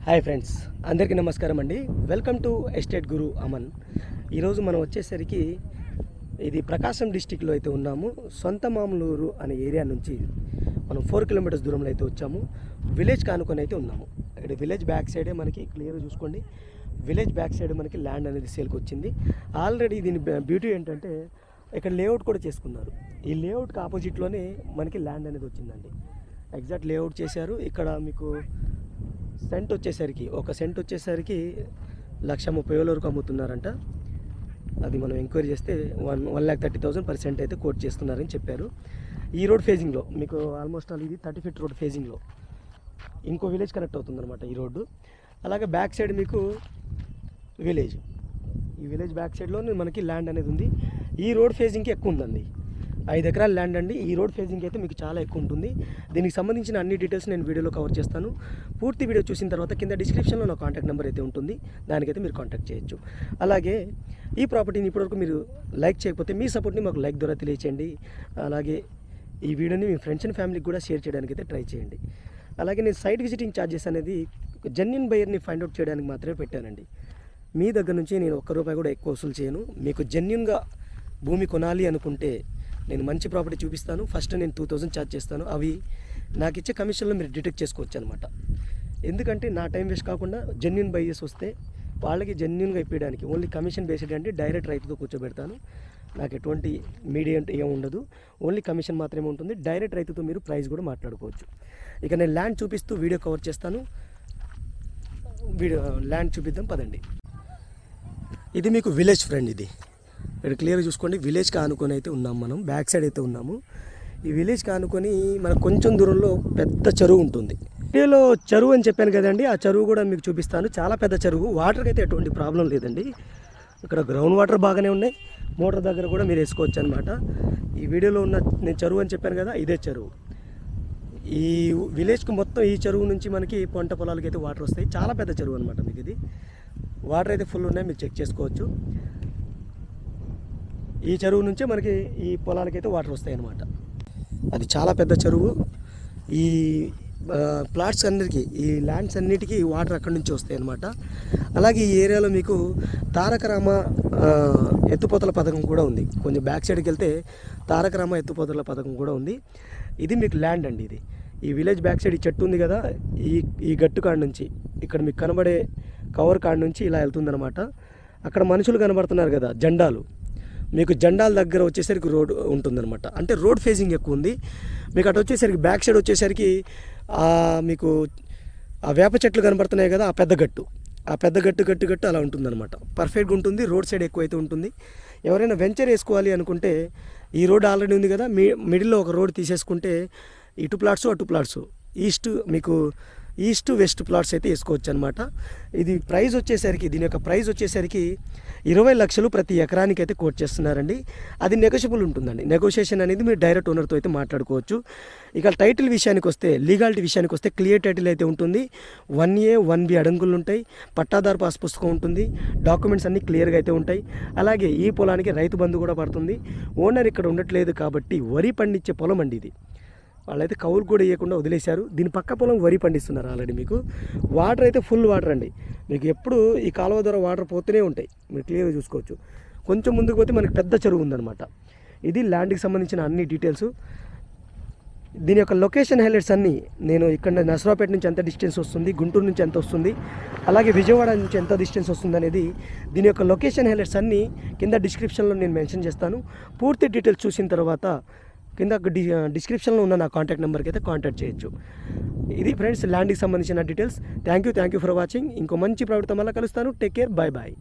Hi friends, అందరికీ నమస్కారం అండి. వెల్కమ్ టు ఎస్టేట్ గురు అమన్. ఈరోజు మనం వచ్చేసరికి ఇది ప్రకాశం డిస్టిక్లో అయితే ఉన్నాము. సొంత మామూలూరు అనే ఏరియా నుంచి మనం 4 కిలోమీటర్స్ దూరంలో అయితే వచ్చాము. విలేజ్ కానుకొని అయితే ఉన్నాము. ఇక్కడ విలేజ్ బ్యాక్ సైడే మనకి క్లియర్గా చూసుకోండి. విలేజ్ బ్యాక్ సైడ్ మనకి ల్యాండ్ అనేది సేల్కి వచ్చింది. ఆల్రెడీ దీని బ్యూటీ ఏంటంటే ఇక్కడ లేఅవుట్ కూడా చేసుకున్నారు. ఈ లేఅవుట్కి ఆపోజిట్లోనే మనకి ల్యాండ్ అనేది వచ్చిందండి. ఎగ్జాక్ట్ లేఅవుట్ చేశారు. ఇక్కడ మీకు సెంట్ వచ్చేసరికి ఒక సెంట్ వచ్చేసరికి 1,30,000 వరకు అమ్ముతున్నారంట. అది మనం ఎంక్వైరీ చేస్తే 1,30,000 per సెంట్ అయితే కోట్ చేస్తున్నారని చెప్పారు. ఈ రోడ్ ఫేజింగ్లో మీకు ఆల్మోస్ట్ ఆల్ ఇది 30 feet రోడ్ ఫేజింగ్లో ఇంకో విలేజ్ కనెక్ట్ అవుతుందన్నమాట ఈ రోడ్డు. అలాగే బ్యాక్ సైడ్ మీకు విలేజ్, ఈ విలేజ్ బ్యాక్ సైడ్లో మనకి ల్యాండ్ అనేది ఉంది. ఈ రోడ్ ఫేజింగ్కి ఎక్కువ ఉందండి. 5 ఎకరాల ల్యాండ్ అండి. ఈ రోడ్ ఫేజింగ్ అయితే మీకు చాలా ఎక్కువ ఉంటుంది. దీనికి సంబంధించిన అన్ని డీటెయిల్స్ నేను వీడియోలో కవర్ చేస్తాను. పూర్తి వీడియో చూసిన తర్వాత కింద డిస్క్రిప్షన్లో నా కాంటాక్ట్ నెంబర్ అయితే ఉంటుంది. దానికైతే మీరు కాంటాక్ట్ చేయొచ్చు. అలాగే ఈ ప్రాపర్టీని ఇప్పటివరకు మీరు లైక్ చేయకపోతే మీ సపోర్ట్ని మాకు లైక్ ద్వారా తెలియచేయండి. అలాగే ఈ వీడియోని మీ ఫ్రెండ్స్ అండ్ ఫ్యామిలీకి కూడా షేర్ చేయడానికి అయితే ట్రై చేయండి. అలాగే నేను సైట్ విజిటింగ్ ఛార్జెస్ అనేది జెన్యూన్ బయర్ని ఫైండ్ అవుట్ చేయడానికి మాత్రమే పెట్టానండి. మీ దగ్గర నుంచి నేను ₹1 కూడా ఎక్కువ వసూలు చేయను. మీకు జెన్యూన్గా భూమి కొనాలి అనుకుంటే నేను మంచి ప్రాపర్టీ చూపిస్తాను. ఫస్ట్ నేను 2,000 ఛార్జ్ చేస్తాను. అవి నాకు ఇచ్చే కమిషన్లో మీరు డిటెక్ట్ చేసుకోవచ్చు అనమాట. ఎందుకంటే నా టైం వేస్ట్ కాకుండా జెన్యూన్ బయ్యర్స్ వస్తే వాళ్ళకి జెన్యూన్గా ఇప్పించడానికి ఓన్లీ కమిషన్ బేస్డ్ అంటే డైరెక్ట్ రైతుతో కూర్చోబెడతాను. నాకు ఎటువంటి మీడియం ఏం ఉండదు. ఓన్లీ కమిషన్ మాత్రమే ఉంటుంది. డైరెక్ట్ రైతుతో మీరు ప్రైస్ కూడా మాట్లాడుకోవచ్చు. ఇక నేను ల్యాండ్ చూపిస్తూ వీడియో కవర్ చేస్తాను. ల్యాండ్ చూపిద్దాం పదండి. ఇది మీకు విలేజ్ ఫ్రెండ్. ఇది ఇక్కడ క్లియర్గా చూసుకోండి. విలేజ్కి ఆనుకొని అయితే ఉన్నాము. మనం బ్యాక్ సైడ్ అయితే ఉన్నాము. ఈ విలేజ్కి ఆనుకొని మనకు కొంచెం దూరంలో పెద్ద చెరువు ఉంటుంది. వీడియోలో చెరువు అని చెప్పాను కదండి, ఆ చెరువు కూడా మీకు చూపిస్తాను. చాలా పెద్ద చెరువు. వాటర్కి అయితే ఎటువంటి ప్రాబ్లం లేదండి. ఇక్కడ గ్రౌండ్ వాటర్ బాగానే ఉన్నాయి. మోటార్ దగ్గర కూడా మీరు వేసుకోవచ్చు అనమాట. ఈ వీడియోలో ఉన్న నేను చెరువు అని చెప్పాను కదా, ఇదే చెరువు. ఈ విలేజ్కి మొత్తం ఈ చెరువు నుంచి మనకి పంట పొలాలకి అయితే వాటర్ వస్తాయి. చాలా పెద్ద చెరువు అనమాట. మీకు ఇది వాటర్ అయితే ఫుల్ ఉన్నాయి, మీరు చెక్ చేసుకోవచ్చు. ఈ చెరువు నుంచే మనకి ఈ పొలాలకైతే వాటర్ వస్తాయి అన్నమాట. అది చాలా పెద్ద చెరువు. ఈ ప్లాట్స్ అన్నిటికీ, ఈ ల్యాండ్స్ అన్నిటికీ వాటర్ అక్కడి నుంచి వస్తాయి అన్నమాట. అలాగే ఈ ఏరియాలో మీకు తారకరామ ఎత్తుపోతల పథకం కూడా ఉంది. కొంచెం బ్యాక్ సైడ్కి వెళ్తే తారకరామ ఎత్తుపోతల పథకం కూడా ఉంది. ఇది మీకు ల్యాండ్ అండి. ఇది ఈ విలేజ్ బ్యాక్ సైడ్ ఈ చెట్టు ఉంది కదా, ఈ గట్టు కాడ నుంచి ఇక్కడ మీకు కనబడే కవర్ కాడ నుంచి ఇలా వెళ్తుందన్నమాట. అక్కడ మనుషులు కనబడుతున్నారు కదా, జెండాలు. మీకు జెండాల దగ్గర వచ్చేసరికి రోడ్ ఉంటుందన్నమాట. అంటే రోడ్ ఫేసింగ్ ఎక్కువ ఉంది. మీకు అటు వచ్చేసరికి బ్యాక్ సైడ్ వచ్చేసరికి మీకు ఆ వేప చెట్లు కనబడుతున్నాయి కదా, ఆ పెద్ద గట్టు గట్టు అలా ఉంటుందన్నమాట. పర్ఫెక్ట్గా ఉంటుంది. రోడ్ సైడ్ ఎక్కువైతే ఉంటుంది. ఎవరైనా వెంచర్ వేసుకోవాలి అనుకుంటే ఈ రోడ్ ఆల్రెడీ ఉంది కదా, మిడిల్లో ఒక రోడ్ తీసేసుకుంటే ఇటు ప్లాట్స్ అటు ప్లాట్స్, ఈస్ట్ వెస్ట్ ప్లాట్స్ అయితే వేసుకోవచ్చు అనమాట. ఇది ప్రైస్ వచ్చేసరికి, దీని యొక్క ప్రైస్ వచ్చేసరికి 20 లక్షలు ప్రతి ఎకరానికి అయితే కోట్ చేస్తున్నారండి. అది నెగోషియబుల్ ఉంటుందండి. నెగోషియేషన్ అనేది మీరు డైరెక్ట్ ఓనర్తో అయితే మాట్లాడుకోవచ్చు. ఇక టైటిల్ విషయానికి వస్తే, లీగాలిటీ విషయానికి వస్తే క్లియర్ టైటిల్ అయితే ఉంటుంది. 1A 1B అడంగులు ఉంటాయి. పట్టాదారు పాస్ పుస్తకం ఉంటుంది. డాక్యుమెంట్స్ అన్నీ క్లియర్గా అయితే ఉంటాయి. అలాగే ఈ పొలానికి రైతు బంధు కూడా పడుతుంది. ఓనర్ ఇక్కడ ఉండట్లేదు కాబట్టి వరి పండించే పొలం అండి ఇది. వాళ్ళైతే కౌలు కూడా ఇవ్వకుండా వదిలేశారు. దీని పక్క పొలం వరి పండిస్తున్నారు ఆల్రెడీ. మీకు వాటర్ అయితే ఫుల్ వాటర్ అండి. మీకు ఎప్పుడు ఈ కాలువ ద్వారా వాటర్ పోతూనే ఉంటాయి. మీరు క్లియర్గా చూసుకోవచ్చు. కొంచెం ముందుకు పోతే మనకి పెద్ద చెరువు ఉందన్నమాట. ఇది ల్యాండ్కి సంబంధించిన అన్ని డీటెయిల్స్. దీని యొక్క లొకేషన్ హైలైట్స్ అన్నీ నేను ఇక్కడ నసరాపేట నుంచి ఎంత డిస్టెన్స్ వస్తుంది, గుంటూరు నుంచి ఎంత వస్తుంది, అలాగే విజయవాడ నుంచి ఎంత డిస్టెన్స్ వస్తుంది అనేది దీని యొక్క లొకేషన్ హైలైట్స్ అన్నీ కింద డిస్క్రిప్షన్లో నేను మెన్షన్ చేస్తాను. పూర్తి డీటెయిల్స్ చూసిన తర్వాత కింద డిస్క్రిప్షన్లో ఉన్న నా కాంటాక్ట్ నెంబర్కి అయితే కాంటాక్ట్ చేయొచ్చు. ఇది ఫ్రెండ్స్ ల్యాండ్కి సంబంధించిన details. Thank you for watching. ఇంకో మంచి ప్రాబ్లమ్తో మళ్ళీ కలుస్తాను. Take care. బాయ్.